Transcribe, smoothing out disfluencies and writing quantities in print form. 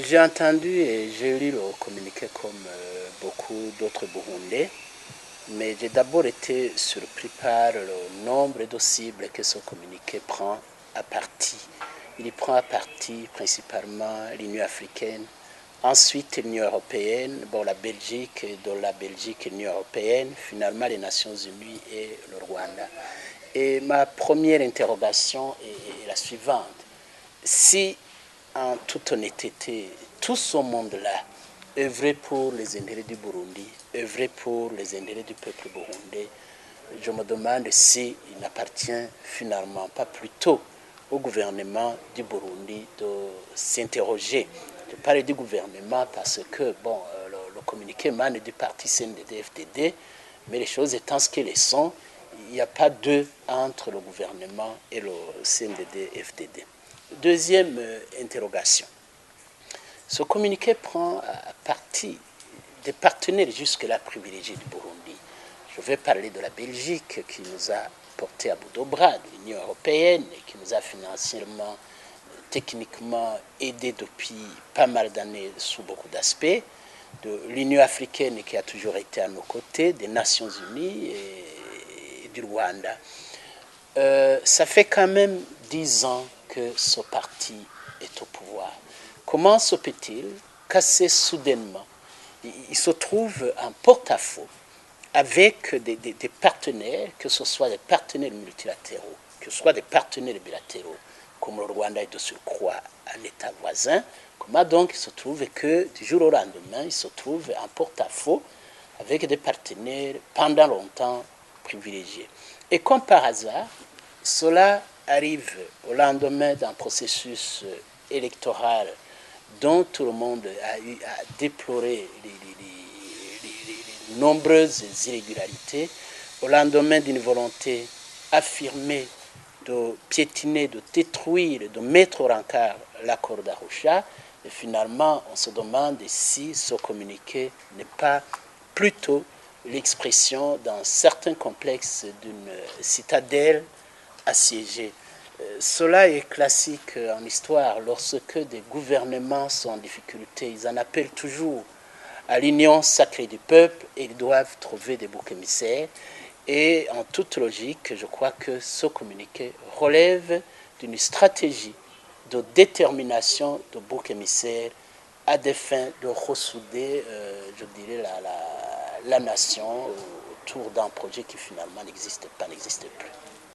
J'ai entendu et j'ai lu le communiqué comme beaucoup d'autres Burundais, mais j'ai d'abord été surpris par le nombre de cibles que ce communiqué prend à partie. Il y prend à partie principalement l'Union africaine, ensuite l'Union européenne, la Belgique, et de la Belgique l'Union européenne, finalement les Nations Unies et le Rwanda. Et ma première interrogation est la suivante. Si, en toute honnêteté, tout ce monde-là œuvrait pour les intérêts du Burundi, œuvrait pour les intérêts du peuple burundais, je me demande s'il n'appartient finalement pas plutôt au gouvernement du Burundi de s'interroger. Je parle du gouvernement parce que le communiqué émane du parti CNDD-FDD, mais les choses étant ce qu'elles sont, il n'y a pas d'eux entre le gouvernement et le CNDD-FDD. Deuxième interrogation. Ce communiqué prend à partie des partenaires jusque-là privilégiés du Burundi. Je vais parler de la Belgique qui nous a porté à bout de bras, de l'Union européenne qui nous a financièrement, techniquement aidé depuis pas mal d'années sous beaucoup d'aspects, de l'Union africaine qui a toujours été à nos côtés, des Nations Unies et du Rwanda. Ça fait quand même 10 ans que ce parti est au pouvoir. Comment se peut-il qu'assez soudainement, il se trouve en porte-à-faux avec des partenaires, que ce soit des partenaires multilatéraux, que ce soit des partenaires bilatéraux, comme le Rwanda est de surcroît un État voisin, comment donc il se trouve que du jour au lendemain, il se trouve en porte-à-faux avec des partenaires pendant longtemps privilégiés. Et comme par hasard, cela arrive au lendemain d'un processus électoral dont tout le monde a eu à déplorer les nombreuses irrégularités, au lendemain d'une volonté affirmée de piétiner, de détruire, de mettre au rencard l'accord d'Arusha. Et finalement, on se demande si ce communiqué n'est pas plutôt l'expression d'un certain complexe d'une citadelle assiégée. Cela est classique en histoire. Lorsque des gouvernements sont en difficulté, ils en appellent toujours à l'union sacrée du peuple et ils doivent trouver des boucs émissaires. Et en toute logique, je crois que ce communiqué relève d'une stratégie de détermination de boucs émissaires à des fins de ressouder, je dirais, la nation autour d'un projet qui finalement n'existe pas, n'existe plus.